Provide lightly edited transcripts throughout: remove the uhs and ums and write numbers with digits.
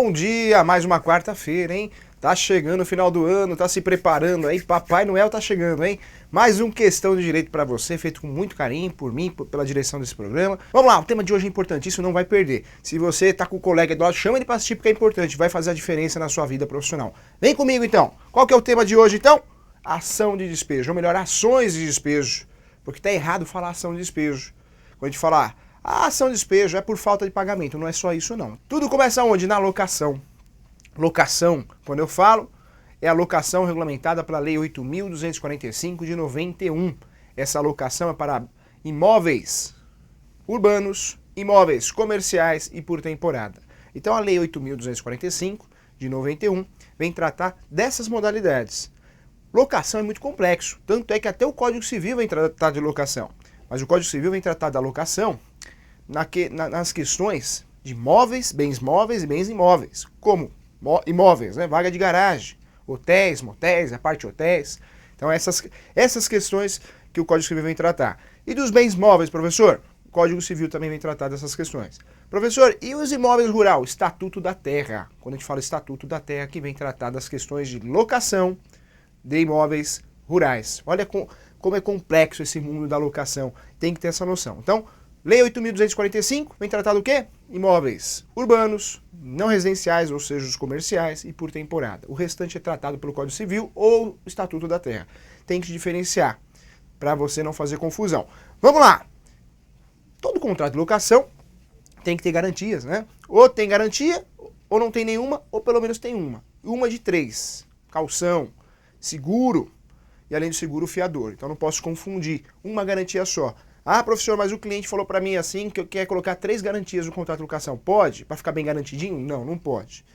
Bom dia, mais uma quarta-feira, hein? Tá chegando o final do ano, tá se preparando aí, Papai Noel tá chegando, hein? Mais um Questão de Direito pra você, feito com muito carinho por mim, pela direção desse programa. Vamos lá, o tema de hoje é importantíssimo, não vai perder. Se você tá com o colega do lado, chama ele pra assistir porque é importante, vai fazer a diferença na sua vida profissional. Vem comigo então. Qual que é o tema de hoje então? Ação de despejo, ou melhor, ações de despejo. Porque tá errado falar ação de despejo. Quando a gente falar, a ação de despejo é por falta de pagamento, não é só isso não. Tudo começa onde? Na locação. Locação, quando eu falo, é a locação regulamentada pela Lei 8.245 de 91. Essa locação é para imóveis urbanos, imóveis comerciais e por temporada. Então a Lei 8.245 de 91 vem tratar dessas modalidades. Locação é muito complexo, tanto é que até o Código Civil vem tratar de locação. Mas o Código Civil vem tratar da locação nas questões de móveis, bens móveis e bens imóveis, como imóveis, né? Vaga de garagem, hotéis, motéis, a parte hotéis. Então essas questões que o Código Civil vem tratar. E dos bens móveis, professor? O Código Civil também vem tratar dessas questões. Professor, e os imóveis rurais? Estatuto da Terra. Quando a gente fala Estatuto da Terra, que vem tratar das questões de locação de imóveis rurais. Olha como é complexo esse mundo da locação. Tem que ter essa noção. Então, Lei 8.245 vem tratar do quê? Imóveis urbanos, não residenciais, ou seja, os comerciais, e por temporada. O restante é tratado pelo Código Civil ou Estatuto da Terra. Tem que diferenciar, para você não fazer confusão. Vamos lá! Todo contrato de locação tem que ter garantias, né? Ou tem garantia, ou não tem nenhuma, ou pelo menos tem uma. Uma de três. Caução, seguro, e além do seguro, fiador. Então não posso confundir. Uma garantia só. Ah, professor, mas o cliente falou para mim assim que eu quero colocar 3 garantias no contrato de locação. Pode? Para ficar bem garantidinho? Não, não pode.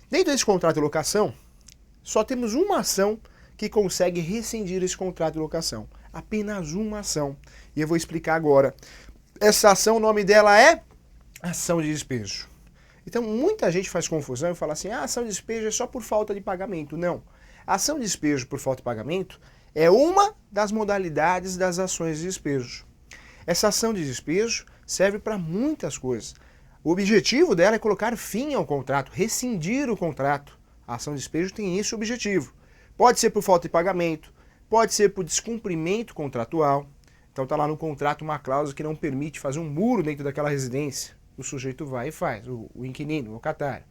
Dentro desse contrato de locação, só temos uma ação que consegue rescindir esse contrato de locação. Apenas uma ação. E eu vou explicar agora. Essa ação, o nome dela é ação de despejo. Então, muita gente faz confusão e fala assim, a ação de despejo é só por falta de pagamento. Não. A ação de despejo por falta de pagamento é uma das modalidades das ações de despejo. Essa ação de despejo serve para muitas coisas. O objetivo dela é colocar fim ao contrato, rescindir o contrato. A ação de despejo tem esse objetivo. Pode ser por falta de pagamento, pode ser por descumprimento contratual. Então está lá no contrato uma cláusula que não permite fazer um muro dentro daquela residência. O sujeito vai e faz, o inquilino, o locatário.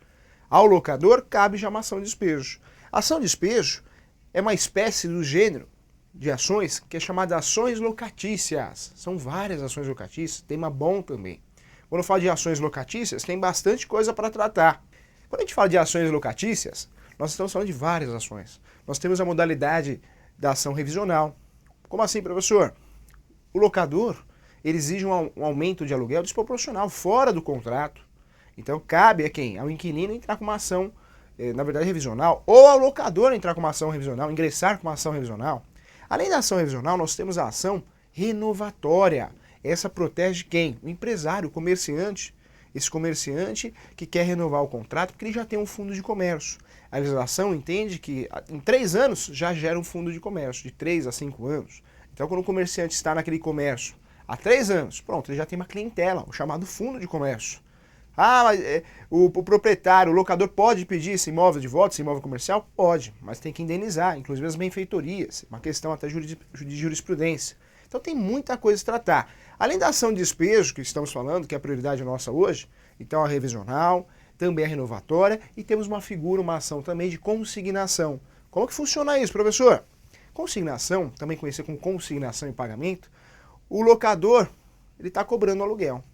Ao locador cabe já uma ação de despejo. A ação de despejo é uma espécie do gênero de ações que é chamada ações locatícias. São várias ações locatícias, tema bom também. Quando eu falo de ações locatícias, tem bastante coisa para tratar. Quando a gente fala de ações locatícias, nós estamos falando de várias ações. Nós temos a modalidade da ação revisional. Como assim, professor? O locador, ele exige um aumento de aluguel desproporcional, fora do contrato. Então cabe a quem? Ao inquilino entrar com uma ação, na verdade, revisional, ou ao locador entrar com uma ação revisional, ingressar com uma ação revisional. Além da ação revisional, nós temos a ação renovatória. Essa protege quem? O empresário, o comerciante. Esse comerciante que quer renovar o contrato porque ele já tem um fundo de comércio. A legislação entende que em 3 anos já gera um fundo de comércio, de 3 a 5 anos. Então quando o comerciante está naquele comércio há 3 anos, pronto, ele já tem uma clientela, o chamado fundo de comércio. Ah, mas o proprietário, o locador pode pedir esse imóvel de volta, esse imóvel comercial? Pode, mas tem que indenizar, inclusive as benfeitorias, uma questão até de jurisprudência. Então tem muita coisa a tratar. Além da ação de despejo que estamos falando, que é a prioridade nossa hoje, então a revisional, também a renovatória, e temos uma figura, uma ação também de consignação. Como que funciona isso, professor? Consignação, também conhecida como consignação em pagamento, o locador ele está cobrando o aluguel.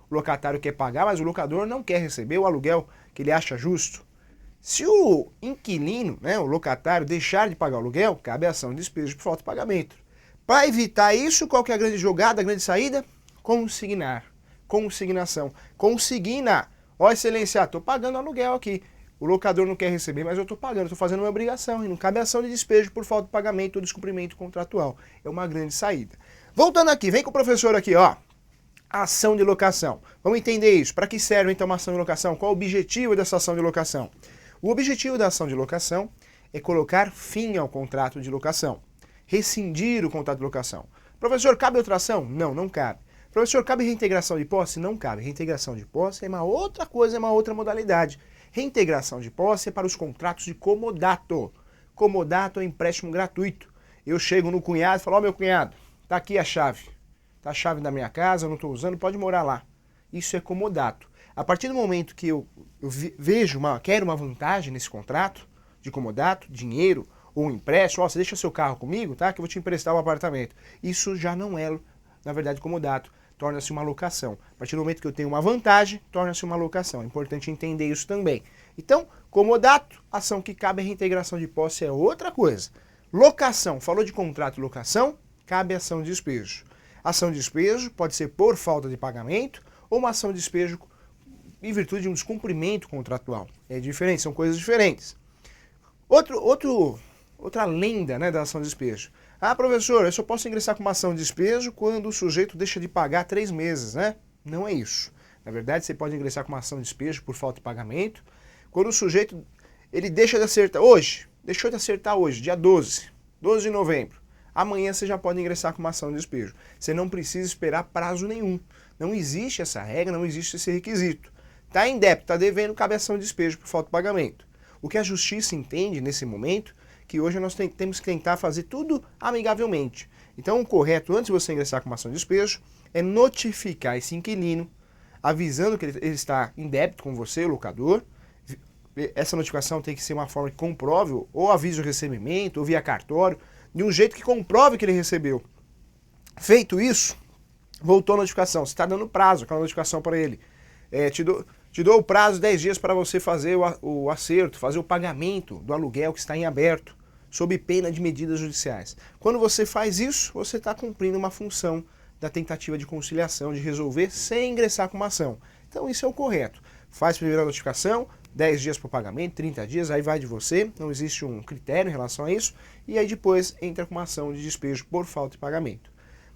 O locatário quer pagar, mas o locador não quer receber o aluguel que ele acha justo. Se o inquilino, né, o locatário, deixar de pagar o aluguel, cabe a ação de despejo por falta de pagamento. Para evitar isso, qual que é a grande jogada, a grande saída? Consignar. Consignação. Consigna. Ó, excelência, estou pagando aluguel aqui. O locador não quer receber, mas eu estou pagando, estou fazendo uma obrigação. E não cabe ação de despejo por falta de pagamento ou descumprimento contratual. É uma grande saída. Voltando aqui, vem com o professor aqui, ó. Ação de locação. Vamos entender isso. Para que serve então uma ação de locação? Qual o objetivo dessa ação de locação? O objetivo da ação de locação é colocar fim ao contrato de locação. Rescindir o contrato de locação. Professor, cabe outra ação? Não, não cabe. Professor, cabe reintegração de posse? Não cabe. Reintegração de posse é uma outra coisa, é uma outra modalidade. Reintegração de posse é para os contratos de comodato. Comodato é empréstimo gratuito. Eu chego no cunhado e falo, ó, meu cunhado, tá aqui a chave. Tá a chave da minha casa, eu não estou usando, pode morar lá. Isso é comodato. A partir do momento que eu quero uma vantagem nesse contrato de comodato, dinheiro ou um empréstimo, ó, você deixa seu carro comigo, tá? Que eu vou te emprestar o apartamento. Isso já não é, na verdade, comodato. Torna-se uma locação. A partir do momento que eu tenho uma vantagem, torna-se uma locação. É importante entender isso também. Então, comodato, ação que cabe a reintegração de posse é outra coisa. Locação, falou de contrato e locação, cabe ação de despejo. Ação de despejo pode ser por falta de pagamento ou uma ação de despejo em virtude de um descumprimento contratual. É diferente, são coisas diferentes. Outra lenda, né, da ação de despejo. Ah, professor, eu só posso ingressar com uma ação de despejo quando o sujeito deixa de pagar 3 meses, né? Não é isso. Na verdade, você pode ingressar com uma ação de despejo por falta de pagamento quando o sujeito ele deixa de acertar hoje, deixou de acertar hoje, dia 12 de novembro. Amanhã você já pode ingressar com uma ação de despejo. Você não precisa esperar prazo nenhum. Não existe essa regra, não existe esse requisito. Está em débito, está devendo, cabe ação de despejo por falta de pagamento. O que a justiça entende nesse momento, que hoje nós temos que tentar fazer tudo amigavelmente. Então o correto, antes de você ingressar com uma ação de despejo, é notificar esse inquilino, avisando que ele está em débito com você, o locador. Essa notificação tem que ser uma forma que comprove, ou aviso de recebimento, ou via cartório, de um jeito que comprove que ele recebeu. Feito isso, voltou a notificação. Você está dando prazo, aquela notificação para ele. Te dou o prazo 10 dias para você fazer o acerto, fazer o pagamento do aluguel que está em aberto, sob pena de medidas judiciais. Quando você faz isso, você está cumprindo uma função da tentativa de conciliação, de resolver sem ingressar com uma ação. Então isso é o correto. Faz primeiro a notificação, 10 dias para o pagamento, 30 dias, aí vai de você, não existe um critério em relação a isso, e aí depois entra com uma ação de despejo por falta de pagamento.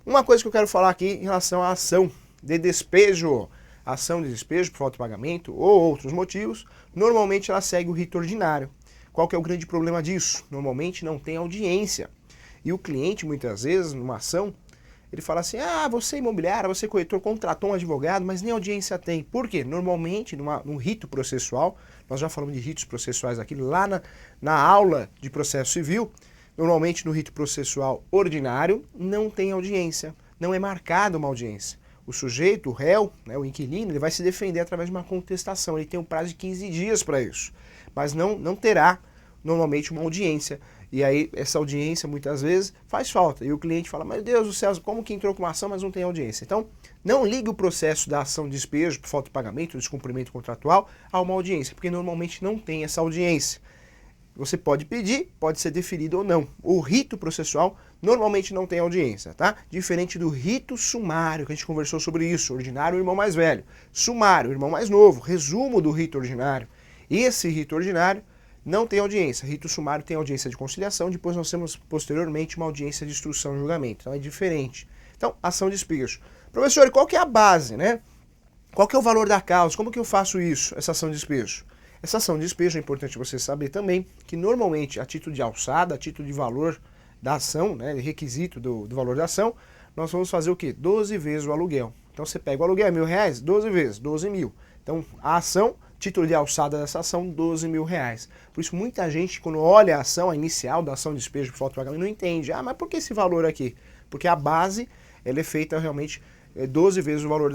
Uma coisa que eu quero falar aqui em relação à ação de despejo, ação de despejo por falta de pagamento ou outros motivos, normalmente ela segue o rito ordinário. Qual que é o grande problema disso? Normalmente não tem audiência. E o cliente, muitas vezes, numa ação, ele fala assim, você imobiliária, você corretor, contratou um advogado, mas nem audiência tem. Por quê? Normalmente, num rito processual, nós já falamos de ritos processuais aqui lá na aula de processo civil, normalmente no rito processual ordinário, não tem audiência, não é marcada uma audiência. O sujeito, o réu, né, o inquilino, ele vai se defender através de uma contestação, ele tem um prazo de 15 dias para isso, mas não terá normalmente uma audiência. E aí essa audiência muitas vezes faz falta. E o cliente fala, meu Deus do céu, como que entrou com uma ação, mas não tem audiência? Então, não ligue o processo da ação de despejo por falta de pagamento, descumprimento contratual, a uma audiência, porque normalmente não tem essa audiência. Você pode pedir, pode ser deferido ou não. O rito processual normalmente não tem audiência, tá? Diferente do rito sumário, que a gente conversou sobre isso. Ordinário, o irmão mais velho. Sumário, o irmão mais novo. Resumo do rito ordinário. Esse rito ordinário não tem audiência. Rito sumário tem audiência de conciliação, depois nós temos posteriormente uma audiência de instrução e julgamento. Então é diferente. Então, ação de despejo. Professor, qual que é a base, né? Qual que é o valor da causa? Como que eu faço isso, essa ação de despejo? Essa ação de despejo é importante você saber também que normalmente a título de alçada, a título de valor da ação, né, requisito do valor da ação, nós vamos fazer o quê? 12 vezes o aluguel. Então você pega o aluguel, R$1.000, 12 vezes, 12 mil. Então a ação, título de alçada dessa ação, R$12.000. Por isso muita gente, quando olha a ação, a inicial da ação de despejo por falta de pagamento, não entende. Mas por que esse valor aqui? Porque a base ela é feita realmente 12 vezes o valor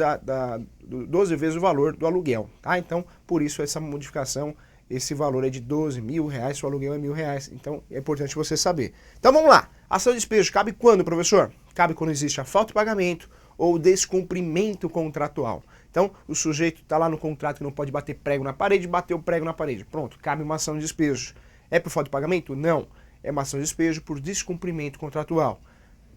12 vezes o valor do aluguel, tá? Então, por isso essa modificação, esse valor é de R$12.000, se o aluguel é R$1.000, então é importante você saber. Então vamos lá, ação de despejo cabe quando, professor? Cabe quando existe a falta de pagamento ou descumprimento contratual. Então, o sujeito está lá no contrato que não pode bater prego na parede, bateu o prego na parede, pronto, cabe uma ação de despejo. É por falta de pagamento? Não, é uma ação de despejo por descumprimento contratual.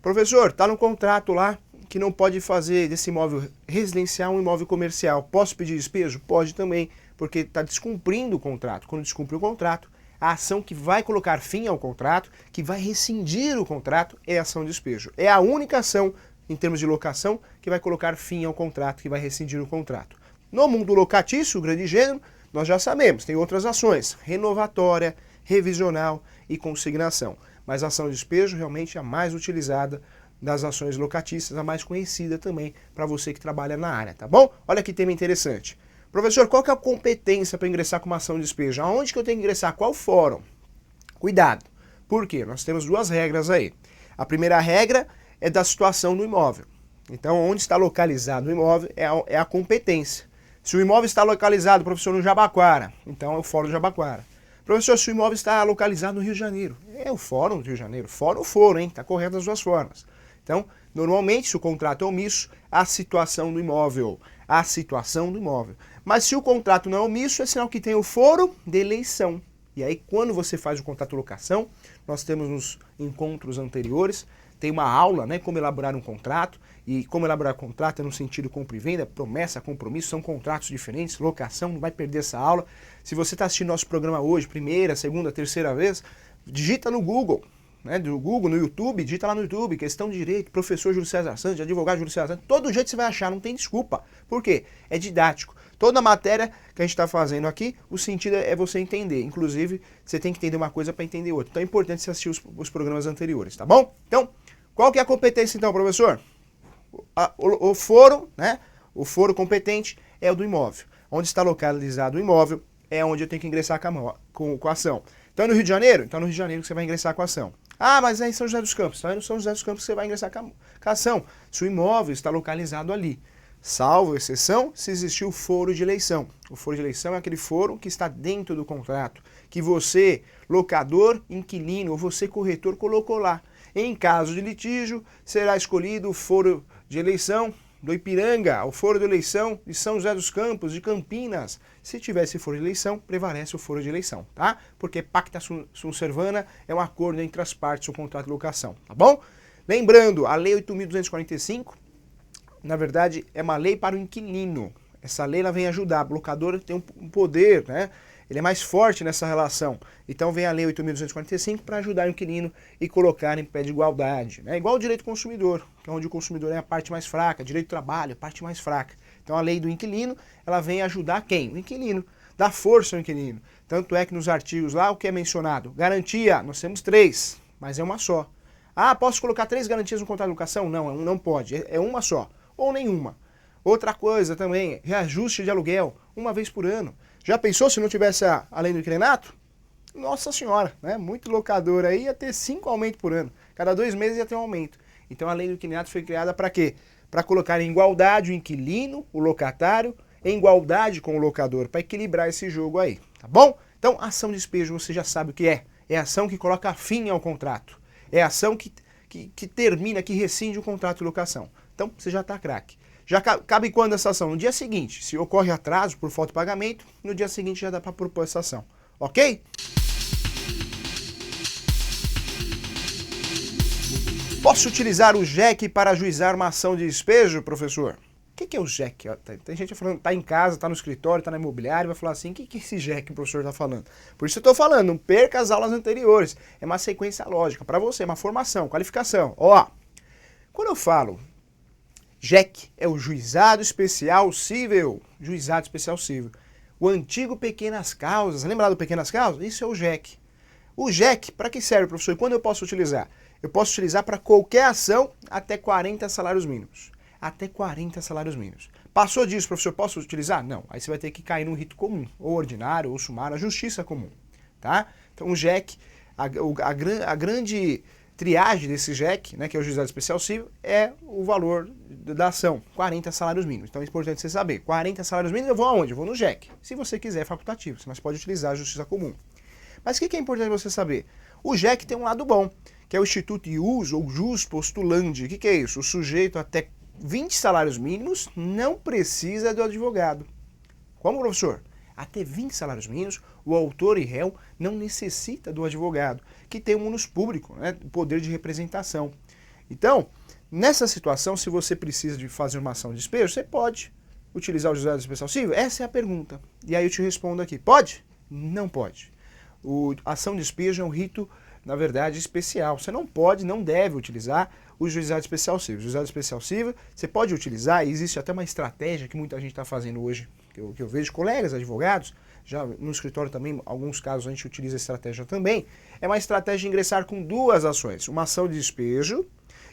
Professor, está no contrato lá que não pode fazer desse imóvel residencial um imóvel comercial. Posso pedir despejo? Pode também, porque está descumprindo o contrato. Quando descumpre o contrato, a ação que vai colocar fim ao contrato, que vai rescindir o contrato, é a ação de despejo. É a única ação, em termos de locação, que vai colocar fim ao contrato, que vai rescindir o contrato. No mundo locatício, o grande gênero, nós já sabemos, tem outras ações, renovatória, revisional e consignação. Mas a ação de despejo realmente é a mais utilizada das ações locatícias, a mais conhecida também para você que trabalha na área, tá bom? Olha que tema interessante. Professor, qual que é a competência para ingressar com uma ação de despejo? Aonde que eu tenho que ingressar? Qual fórum? Cuidado. Por quê? Nós temos duas regras aí. A primeira regra é da situação do imóvel. Então, onde está localizado o imóvel é a competência. Se o imóvel está localizado, professor, no Jabaquara, então é o Fórum do Jabaquara. Professor, se o imóvel está localizado no Rio de Janeiro, é o Fórum do Rio de Janeiro. Fórum, hein? Está correto das duas formas. Então, normalmente, se o contrato é omisso, a situação do imóvel. A situação do imóvel. Mas se o contrato não é omisso, é sinal que tem o foro de eleição. E aí, quando você faz o contrato de locação, nós temos nos encontros anteriores, tem uma aula, né, como elaborar um contrato, e como elaborar contrato é no sentido compra e venda, promessa, compromisso, são contratos diferentes, locação, não vai perder essa aula. Se você está assistindo nosso programa hoje, primeira, segunda, terceira vez, digita no Google, né, do Google, no YouTube, digita lá no YouTube, questão de direito, professor Júlio César Santos, advogado Júlio César Santos, todo jeito você vai achar, não tem desculpa. Por quê? É didático. Toda matéria que a gente está fazendo aqui, o sentido é você entender. Inclusive, você tem que entender uma coisa para entender outra. Então é importante você assistir os programas anteriores, tá bom? Então, qual que é a competência então, professor? O foro, né? O foro competente é o do imóvel. Onde está localizado o imóvel é onde eu tenho que ingressar com a ação. Então é no Rio de Janeiro? Então é no Rio de Janeiro que você vai ingressar com a ação. Ah, mas é em São José dos Campos. Então é no São José dos Campos que você vai ingressar com a ação. Se o imóvel está localizado ali. Salvo exceção, se existir o foro de eleição. O foro de eleição é aquele foro que está dentro do contrato, que você, locador, inquilino ou você, corretor, colocou lá. Em caso de litígio, será escolhido o foro de eleição do Ipiranga, o foro de eleição de São José dos Campos, de Campinas. Se tivesse foro de eleição, prevalece o foro de eleição, tá? Porque pacta sunt servanda é um acordo entre as partes do contrato de locação, tá bom? Lembrando, a Lei 8.245, na verdade, é uma lei para o inquilino. Essa lei ela vem ajudar. O locador tem um poder, né? Ele é mais forte nessa relação. Então vem a Lei 8.245 para ajudar o inquilino e colocar em pé de igualdade. Né? Igual o direito do consumidor, que é onde o consumidor é a parte mais fraca, direito do trabalho, a parte mais fraca. Então a lei do inquilino, ela vem ajudar quem? O inquilino. Dá força ao inquilino. Tanto é que nos artigos lá, o que é mencionado? Garantia, nós temos 3, mas é uma só. Ah, posso colocar 3 garantias no contrato de locação? Não, não pode, é uma só. Ou nenhuma. Outra coisa também, reajuste de aluguel, uma vez por ano. Já pensou se não tivesse a lei do inquilinato? Nossa senhora, né? Muito locador aí ia ter 5 aumentos por ano. Cada 2 meses ia ter um aumento. Então a lei do inquilinato foi criada para quê? Para colocar em igualdade o inquilino, o locatário, em igualdade com o locador, para equilibrar esse jogo aí, tá bom? Então, ação de despejo, você já sabe o que é. É a ação que coloca fim ao contrato. É a ação que termina, que rescinde o contrato de locação. Então, você já está craque. Já cabe quando essa ação? No dia seguinte. Se ocorre atraso por falta de pagamento, no dia seguinte já dá para propor essa ação. Ok? Posso utilizar o JEC para ajuizar uma ação de despejo, professor? O que é o JEC? Tem gente falando, tá em casa, tá no escritório, tá na imobiliária, vai falar assim, o que é esse JEC que o professor está falando? Por isso eu estou falando, não perca as aulas anteriores. É uma sequência lógica para você, uma formação, qualificação. Ó, quando eu falo JEC é o Juizado Especial Cível. Juizado Especial Cível. O antigo Pequenas Causas. Lembra do Pequenas Causas? Isso é o JEC. O JEC, para que serve, professor? E quando eu posso utilizar? Eu posso utilizar para qualquer ação até 40 salários mínimos. Até 40 salários mínimos. Passou disso, professor, posso utilizar? Não. Aí você vai ter que cair num rito comum, ou ordinário, ou sumário, a justiça comum. Tá? Então o JEC, a grande triagem desse JEC, né, que é o Juizado Especial Cível, é o valor da ação, 40 salários mínimos. Então é importante você saber, 40 salários mínimos eu vou aonde? Eu vou no JEC. Se você quiser é facultativo, mas pode utilizar a justiça comum. Mas o que é importante você saber? O JEC tem um lado bom, que é o Instituto Ius ou Jus Postulandi. O que é isso? O sujeito até 20 salários mínimos não precisa do advogado. Como, professor? Até 20 salários mínimos, o autor e réu não necessita do advogado, que tem um ônus público, né, o poder de representação. Então, nessa situação, se você precisa de fazer uma ação de despejo, você pode utilizar o Juizado Especial Cível? Essa é a pergunta. E aí eu te respondo aqui. Pode? Não pode. A ação de despejo é um rito, na verdade, especial. Você não pode, não deve utilizar o Juizado Especial Cível. O Juizado Especial Cível, você pode utilizar, e existe até uma estratégia que muita gente está fazendo hoje, que eu vejo colegas advogados, já no escritório também, alguns casos a gente utiliza a estratégia também, é uma estratégia de ingressar com 2 ações, uma ação de despejo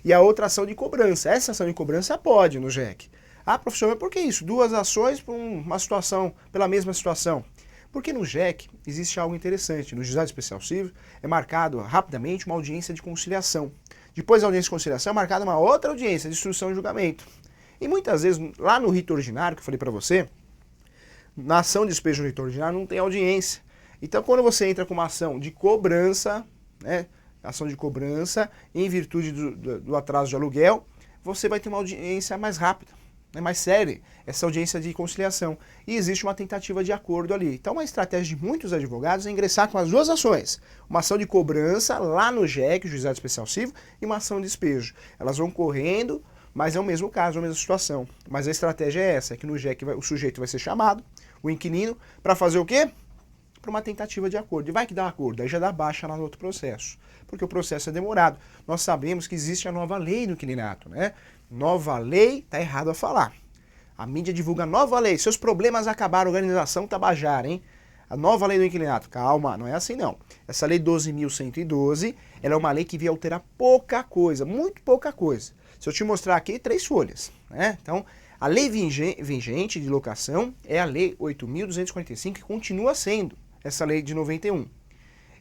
e a outra ação de cobrança. Essa ação de cobrança pode no JEC. Ah, professor, mas por que isso? Duas ações por uma situação, pela mesma situação. Porque no JEC existe algo interessante. No Juizado Especial Civil é marcado rapidamente uma audiência de conciliação. Depois da audiência de conciliação é marcada uma outra audiência de instrução e julgamento. E muitas vezes, lá no rito ordinário, que eu falei para você, na ação de despejo no rito ordinário não tem audiência. Então, quando você entra com uma ação de cobrança, né, ação de cobrança, em virtude do atraso de aluguel, você vai ter uma audiência mais rápida, né, mais séria, essa audiência de conciliação. E existe uma tentativa de acordo ali. Então, uma estratégia de muitos advogados é ingressar com as duas ações. Uma ação de cobrança lá no JEC, Juizado Especial Civil, e uma ação de despejo. Elas vão correndo, mas é o mesmo caso, a mesma situação. Mas a estratégia é essa, é que no JEC o sujeito vai ser chamado, o inquilino, para fazer o quê? Para uma tentativa de acordo. E vai que dá acordo, aí já dá baixa lá no outro processo. Porque o processo é demorado. Nós sabemos que existe a nova lei do inquilinato, né? Nova lei, tá errado a falar. A mídia divulga nova lei. Seus problemas acabaram, organização Tabajara, hein? A nova lei do inquilinato. Calma, não é assim não. Essa lei 12.112, ela é uma lei que veio alterar pouca coisa, muito pouca coisa. Se eu te mostrar aqui, 3 folhas, né? Então, a lei vigente de locação é a lei 8.245, que continua sendo essa lei de 91.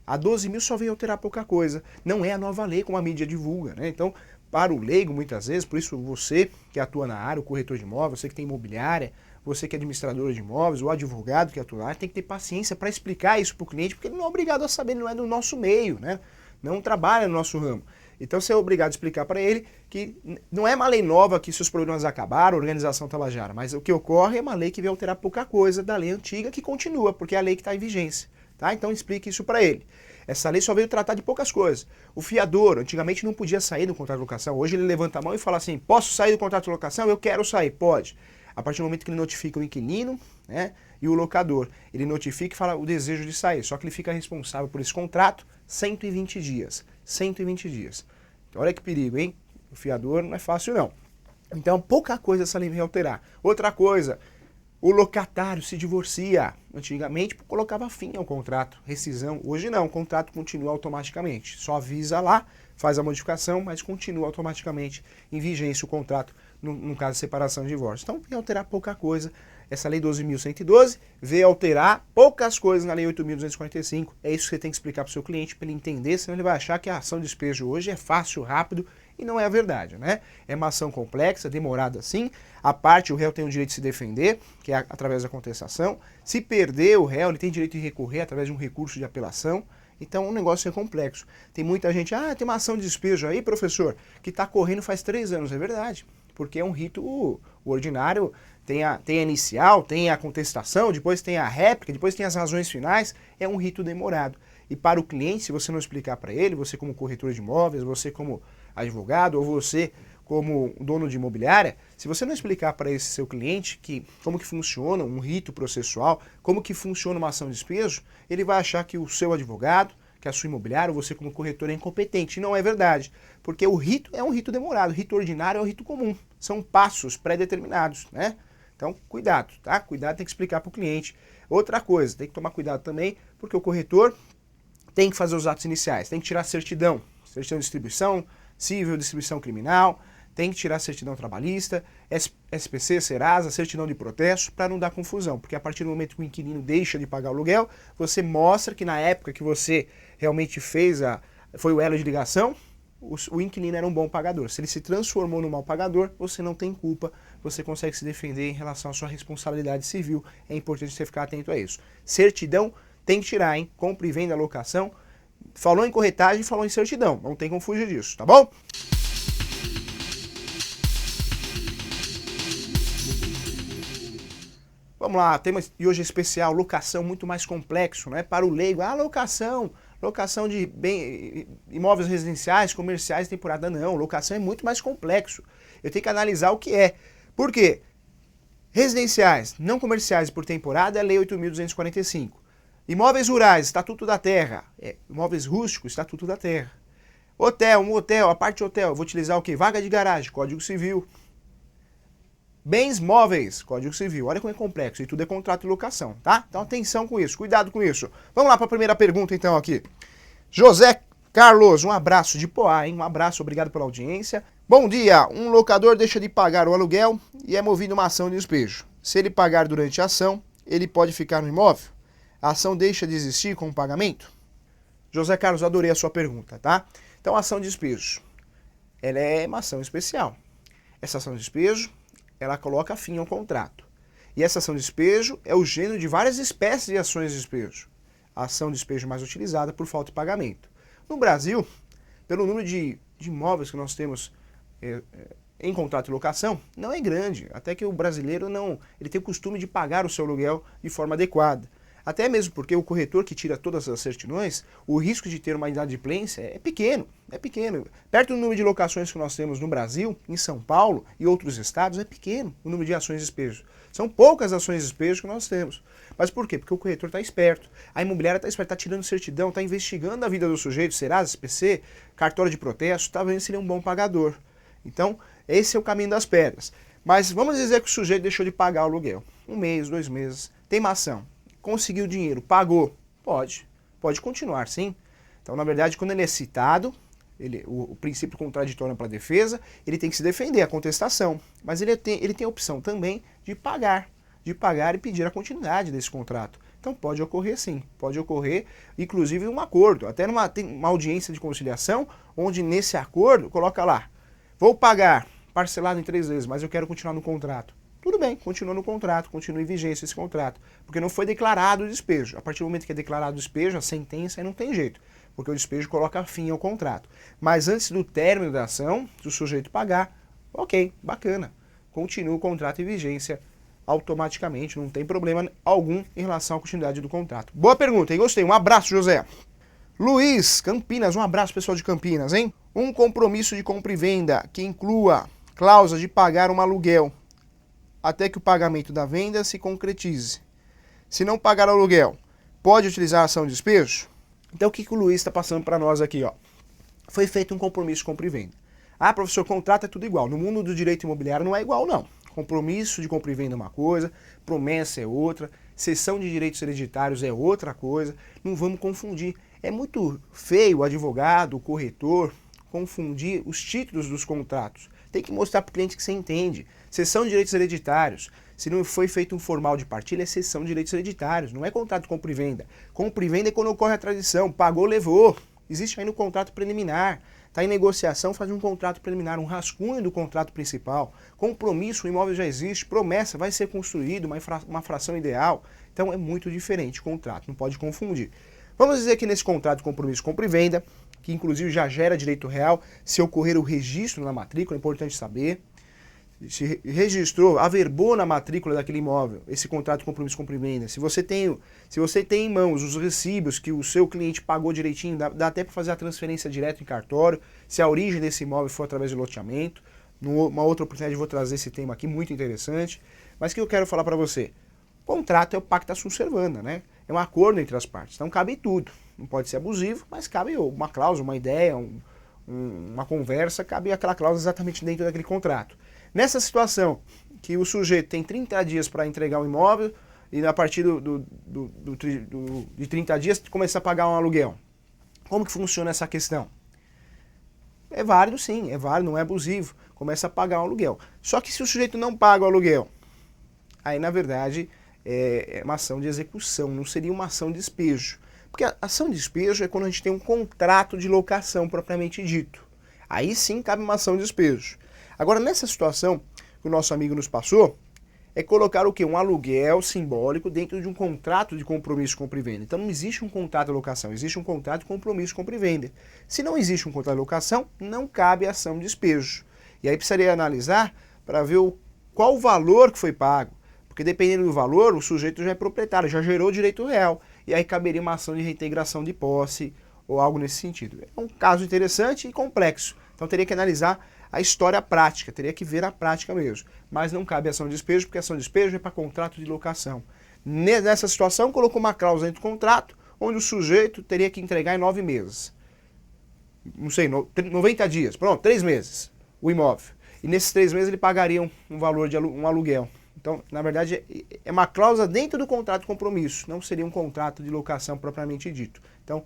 A 12.000 só veio alterar pouca coisa. Não é a nova lei como a mídia divulga, né? Então, para o leigo, muitas vezes, por isso você que atua na área, o corretor de imóveis, você que tem imobiliária, você que é administrador de imóveis, o advogado que atua na área, tem que ter paciência para explicar isso para o cliente, porque ele não é obrigado a saber, ele não é do nosso meio, né? Não trabalha no nosso ramo. Então você é obrigado a explicar para ele que não é uma lei nova que seus problemas acabaram, a organização Tabajara, mas o que ocorre é uma lei que vai alterar pouca coisa da lei antiga que continua, porque é a lei que está em vigência. Tá? Então explique isso para ele. Essa lei só veio tratar de poucas coisas. O fiador, antigamente não podia sair do contrato de locação. Hoje ele levanta a mão e fala assim, posso sair do contrato de locação? Eu quero sair. Pode. A partir do momento que ele notifica o inquilino, né, e o locador, ele notifica e fala o desejo de sair. Só que ele fica responsável por esse contrato 120 dias. 120 dias. Então, olha que perigo, hein? O fiador não é fácil, não. Então, pouca coisa essa lei vem alterar. Outra coisa, o locatário se divorcia. Antigamente colocava fim ao contrato, rescisão. Hoje não, o contrato continua automaticamente. Só avisa lá, faz a modificação, mas continua automaticamente em vigência o contrato no caso de separação e divórcio. Então, vem alterar pouca coisa. Essa lei 12.112 veio alterar poucas coisas na lei 8.245. É isso que você tem que explicar para o seu cliente, para ele entender, senão ele vai achar que a ação de despejo hoje é fácil, rápido, e não é a verdade, né? É uma ação complexa, demorada sim. A parte, o réu tem o direito de se defender, que é através da contestação. Se perder o réu, ele tem direito de recorrer através de um recurso de apelação. Então o negócio é complexo. Tem muita gente, tem uma ação de despejo aí, professor, que está correndo faz 3 anos. É verdade, porque é um rito o ordinário, tem a inicial, tem a contestação, depois tem a réplica, depois tem as razões finais, é um rito demorado. E para o cliente, se você não explicar para ele, você como corretor de imóveis, você como advogado, ou você como dono de imobiliária, se você não explicar para esse seu cliente como que funciona um rito processual, como que funciona uma ação de despejo, ele vai achar que o seu advogado, que a sua imobiliária, ou você como corretor é incompetente. E não é verdade, porque o rito é um rito demorado, o rito ordinário é um rito comum, são passos pré-determinados, né? Então, cuidado, tá? Cuidado, tem que explicar para o cliente. Outra coisa, tem que tomar cuidado também, porque o corretor tem que fazer os atos iniciais, tem que tirar certidão de distribuição, civil, distribuição criminal, tem que tirar certidão trabalhista, SPC, Serasa, certidão de protesto, para não dar confusão, porque a partir do momento que o inquilino deixa de pagar o aluguel, você mostra que na época que você realmente foi o elo de ligação, o inquilino era um bom pagador. Se ele se transformou num mau pagador, você não tem culpa, você consegue se defender em relação à sua responsabilidade civil. É importante você ficar atento a isso. Certidão tem que tirar, hein? Compra e venda, locação. Falou em corretagem, falou em certidão. Não tem como fugir disso, tá bom? Vamos lá, tema de hoje especial, locação, muito mais complexo, né? Para o leigo, locação de imóveis residenciais, comerciais, temporada, não. Locação é muito mais complexo. Eu tenho que analisar o que é. Por quê? Residenciais, não comerciais por temporada é a lei 8.245. Imóveis rurais, Estatuto da Terra. Imóveis rústicos, Estatuto da Terra. Hotel, motel, a parte hotel, vou utilizar o quê? Vaga de garagem, Código Civil. Bens móveis, Código Civil. Olha como é complexo. E tudo é contrato de locação, tá? Então atenção com isso, cuidado com isso. Vamos lá para a primeira pergunta então aqui. José Carlos, um abraço de Poá, hein? Um abraço, obrigado pela audiência. Bom dia, um locador deixa de pagar o aluguel e é movido uma ação de despejo. Se ele pagar durante a ação, ele pode ficar no imóvel? A ação deixa de existir com o pagamento? José Carlos, adorei a sua pergunta, tá? Então, a ação de despejo, ela é uma ação especial. Essa ação de despejo, ela coloca fim ao contrato. E essa ação de despejo é o gênero de várias espécies de ações de despejo. A ação de despejo mais utilizada por falta de pagamento. No Brasil, pelo número de imóveis que nós temos em contrato de locação, não é grande. Até que o brasileiro ele tem o costume de pagar o seu aluguel de forma adequada. Até mesmo porque o corretor que tira todas as certidões, o risco de ter uma inadimplência é pequeno. Perto do número de locações que nós temos no Brasil, em São Paulo e outros estados, é pequeno o número de ações de despejo. São poucas ações de despejo que nós temos. Mas por quê? Porque o corretor está esperto. A imobiliária está esperta, está tirando certidão, está investigando a vida do sujeito, Serasa, SPC, cartório de protesto, está vendo se ele é um bom pagador. Então, esse é o caminho das pedras. Mas vamos dizer que o sujeito deixou de pagar o aluguel. 1 mês, 2 meses, tem uma ação. Conseguiu o dinheiro, pagou. Pode continuar, sim. Então, na verdade, quando ele é citado, o princípio contraditório para a defesa, ele tem que se defender, a contestação. Mas ele tem a opção também de pagar e pedir a continuidade desse contrato. Então pode ocorrer sim, pode ocorrer inclusive um acordo, até tem uma audiência de conciliação, onde nesse acordo coloca lá, vou pagar parcelado em 3 vezes, mas eu quero continuar no contrato. Tudo bem, continua no contrato, continua em vigência esse contrato, porque não foi declarado o despejo. A partir do momento que é declarado o despejo, a sentença aí não tem jeito, porque o despejo coloca fim ao contrato. Mas antes do término da ação, se o sujeito pagar, ok, bacana, continua o contrato em vigência automaticamente, não tem problema algum em relação à continuidade do contrato. Boa pergunta, hein? Gostei. Um abraço, José. Luiz, Campinas, um abraço pessoal de Campinas, hein? Um compromisso de compra e venda que inclua cláusula de pagar um aluguel até que o pagamento da venda se concretize. Se não pagar o aluguel, pode utilizar a ação de despejo? Então o que o Luiz está passando para nós aqui, ó? Foi feito um compromisso de compra e venda. Ah, professor, contrato é tudo igual. No mundo do direito imobiliário não é igual, não. Compromisso de compra e venda é uma coisa, promessa é outra, cessão de direitos hereditários é outra coisa. Não vamos confundir. É muito feio o advogado, o corretor, confundir os títulos dos contratos. Tem que mostrar para o cliente que você entende. Cessão de direitos hereditários. Se não foi feito um formal de partilha, é cessão de direitos hereditários. Não é contrato de compra e venda. Compra e venda é quando ocorre a tradição. Pagou, levou. Existe aí no contrato preliminar. Está em negociação, faz um contrato preliminar, um rascunho do contrato principal. Compromisso, o imóvel já existe. Promessa, vai ser construído, uma fração ideal. Então é muito diferente o contrato, não pode confundir. Vamos dizer que nesse contrato de compromisso, compra e venda, que inclusive já gera direito real, se ocorrer o registro na matrícula, é importante saber. Se registrou, averbou na matrícula daquele imóvel, esse contrato de compromisso compra e venda. Se você tem em mãos os recibos que o seu cliente pagou direitinho, dá até para fazer a transferência direta em cartório, se a origem desse imóvel for através de loteamento. Numa outra oportunidade eu vou trazer esse tema aqui, muito interessante. Mas o que eu quero falar para você? O contrato é o pacta sunt servanda, né? É um acordo entre as partes, então cabe tudo. Não pode ser abusivo, mas cabe uma cláusula, uma ideia, uma conversa, cabe aquela cláusula exatamente dentro daquele contrato. Nessa situação, que o sujeito tem 30 dias para entregar o imóvel e a partir de 30 dias começa a pagar um aluguel. Como que funciona essa questão? É válido sim, é válido, não é abusivo. Começa a pagar um aluguel. Só que se o sujeito não paga o aluguel, aí na verdade é uma ação de execução, não seria uma ação de despejo. Porque a ação de despejo é quando a gente tem um contrato de locação propriamente dito. Aí sim cabe uma ação de despejo. Agora, nessa situação que o nosso amigo nos passou, é colocar o quê? Um aluguel simbólico dentro de um contrato de compromisso de compra e venda. Então não existe um contrato de locação, existe um contrato de compromisso de compra e venda. Se não existe um contrato de locação, não cabe ação de despejo. E aí precisaria analisar para ver qual o valor que foi pago. Porque dependendo do valor, o sujeito já é proprietário, já gerou direito real. E aí caberia uma ação de reintegração de posse ou algo nesse sentido. É um caso interessante e complexo. Então teria que analisar a história prática, teria que ver a prática mesmo. Mas não cabe ação de despejo, porque ação de despejo é para contrato de locação. Nessa situação, colocou uma cláusula dentro do contrato, onde o sujeito teria que entregar em 9 meses. Não sei, 90 dias, pronto, 3 meses, o imóvel. E nesses 3 meses ele pagaria um valor de um aluguel. Então, na verdade, é uma cláusula dentro do contrato de compromisso, não seria um contrato de locação propriamente dito. Então,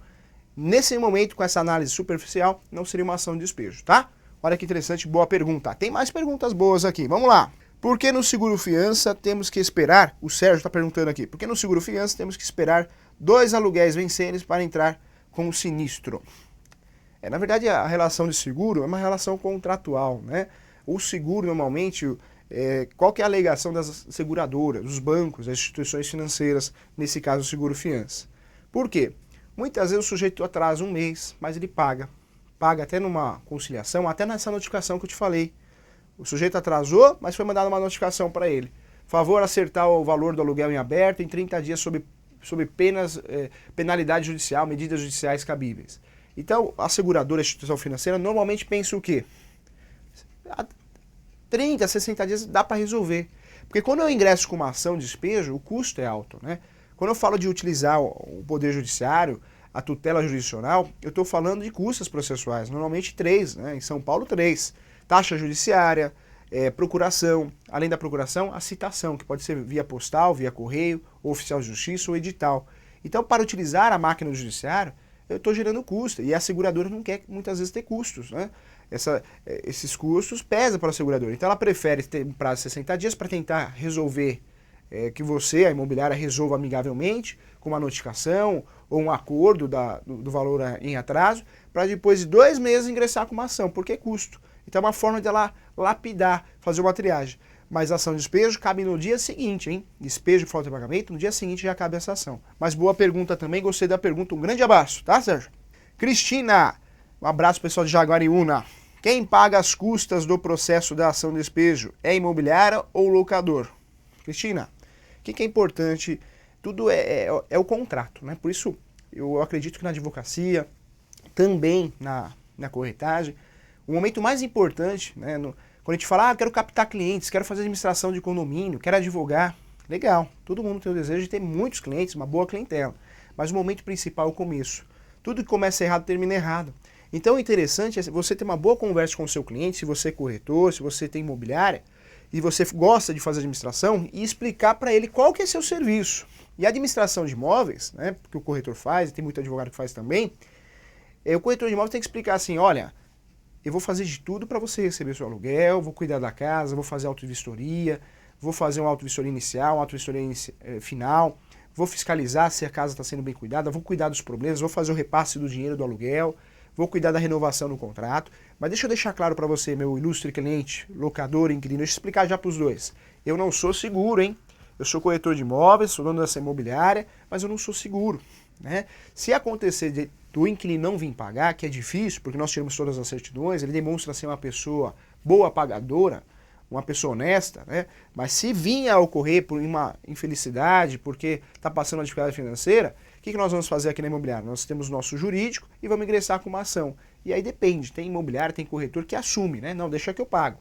nesse momento, com essa análise superficial, não seria uma ação de despejo, tá? Olha que interessante, boa pergunta. Tem mais perguntas boas aqui, vamos lá. Por que no seguro fiança temos que esperar, o Sérgio está perguntando aqui, por que no seguro fiança temos que esperar 2 aluguéis vencerem para entrar com o sinistro? Na verdade, a relação de seguro é uma relação contratual, né? O seguro, normalmente, qual que é a alegação das seguradoras, dos bancos, das instituições financeiras, nesse caso o seguro fiança? Por quê? Muitas vezes o sujeito atrasa um mês, mas ele paga. Paga até numa conciliação, até nessa notificação que eu te falei. O sujeito atrasou, mas foi mandada uma notificação para ele. Favor acertar o valor do aluguel em aberto em 30 dias sob penalidade judicial, medidas judiciais cabíveis. Então, a seguradora, a instituição financeira, normalmente pensa o quê? 30, 60 dias dá para resolver. Porque quando eu ingresso com uma ação de despejo, o custo é alto, né? Quando eu falo de utilizar o Poder Judiciário, a tutela jurisdicional, eu estou falando de custas processuais, normalmente 3, né? Em São Paulo 3. Taxa judiciária, procuração, além da procuração, a citação, que pode ser via postal, via correio, ou oficial de justiça ou edital. Então, para utilizar a máquina do judiciário, eu estou gerando custo, e a seguradora não quer muitas vezes ter custos, né? Esses custos pesam para a seguradora. Então ela prefere ter um prazo de 60 dias para tentar resolver, que você, a imobiliária, resolva amigavelmente, com uma notificação ou um acordo do valor em atraso, para depois de 2 meses ingressar com uma ação, porque é custo. Então é uma forma de ela lapidar, fazer uma triagem. Mas a ação de despejo cabe no dia seguinte, hein? Despejo por falta de pagamento, no dia seguinte já cabe essa ação. Mas boa pergunta também, gostei da pergunta. Um grande abraço, tá, Sérgio? Cristina, um abraço pessoal de Jaguariúna. Quem paga as custas do processo da ação de despejo? É a imobiliária ou o locador? Cristina, o que é importante? Tudo é o contrato, né? Por isso eu acredito que na advocacia, também na corretagem, o momento mais importante, né, quando a gente fala, eu quero captar clientes, quero fazer administração de condomínio, quero advogar, legal, todo mundo tem o desejo de ter muitos clientes, uma boa clientela, mas o momento principal é o começo. Tudo que começa errado termina errado. Então o interessante é você ter uma boa conversa com o seu cliente, se você é corretor, se você tem imobiliária, e você gosta de fazer administração, e explicar para ele qual que é seu serviço. E a administração de imóveis, né, que o corretor faz, e tem muito advogado que faz também, o corretor de imóveis tem que explicar assim, olha, eu vou fazer de tudo para você receber seu aluguel, vou cuidar da casa, vou fazer auto-vistoria, vou fazer uma auto-vistoria inicial, uma auto-vistoria final, vou fiscalizar se a casa está sendo bem cuidada, vou cuidar dos problemas, vou fazer o repasse do dinheiro do aluguel, vou cuidar da renovação do contrato. Mas deixa eu deixar claro para você, meu ilustre cliente, locador, inquilino, deixa eu explicar já para os dois. Eu não sou seguro, hein? Eu sou corretor de imóveis, sou dono dessa imobiliária, mas eu não sou seguro, né? Se acontecer do inquilino não vir pagar, que é difícil, porque nós tiramos todas as certidões, ele demonstra ser uma pessoa boa pagadora, uma pessoa honesta, né? Mas se vir a ocorrer por uma infelicidade, porque está passando uma dificuldade financeira, o que nós vamos fazer aqui na imobiliária? Nós temos nosso jurídico e vamos ingressar com uma ação. E aí depende, tem imobiliária, tem corretor que assume, né? Não, deixa que eu pago.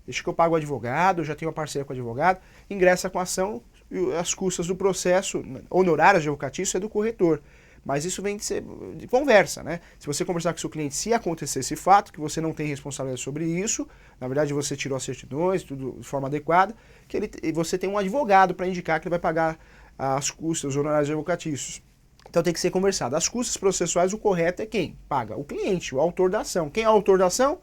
Deixa que eu pago o advogado, eu já tenho uma parceria com o advogado, ingressa com a ação, e as custas do processo, honorários advocatícios, é do corretor. Mas isso vem de conversa, né? Se você conversar com o seu cliente, se acontecer esse fato, que você não tem responsabilidade sobre isso, na verdade você tirou as certidões, tudo de forma adequada, você tem um advogado para indicar que ele vai pagar as custas, os honorários advocatícios. Então tem que ser conversado. As custas processuais, o correto é quem paga? O cliente, o autor da ação. Quem é o autor da ação?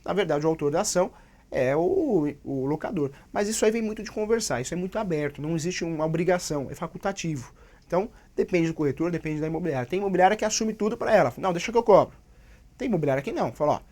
Na verdade, o autor da ação é o locador. Mas isso aí vem muito de conversar, isso é muito aberto, não existe uma obrigação, é facultativo. Então, depende do corretor, depende da imobiliária. Tem imobiliária que assume tudo para ela. Não, deixa que eu cobro. Tem imobiliária que não. Fala,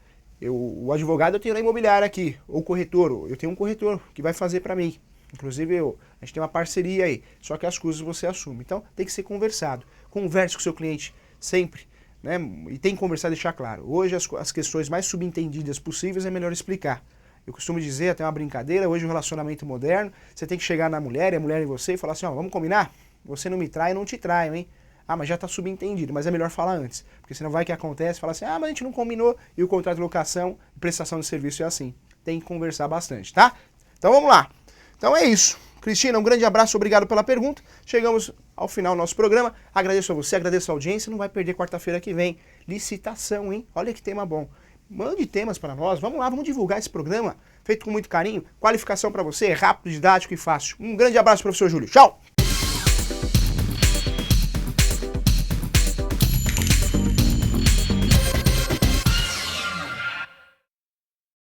ó, o advogado eu tenho na imobiliária aqui, ou o corretor, eu tenho um corretor que vai fazer para mim. Inclusive, a gente tem uma parceria aí, só que as custas você assume. Então, tem que ser conversado. Converse com o seu cliente sempre, né? E tem que conversar e deixar claro. Hoje, as questões mais subentendidas possíveis é melhor explicar. Eu costumo dizer, até uma brincadeira, hoje o relacionamento moderno, você tem que chegar na mulher, e a mulher em você, e falar assim, ó, vamos combinar? Você não me trai, eu não te traio, hein? Ah, mas já está subentendido, mas é melhor falar antes. Porque senão vai que acontece, fala assim, mas a gente não combinou, e o contrato de locação e prestação de serviço é assim. Tem que conversar bastante, tá? Então vamos lá. Então é isso. Cristina, um grande abraço, obrigado pela pergunta. Chegamos ao final do nosso programa. Agradeço a você, agradeço a audiência. Não vai perder quarta-feira que vem. Licitação, hein? Olha que tema bom. Mande temas para nós. Vamos lá, vamos divulgar esse programa. Feito com muito carinho. Qualificação para você, rápido, didático e fácil. Um grande abraço, professor Júlio. Tchau!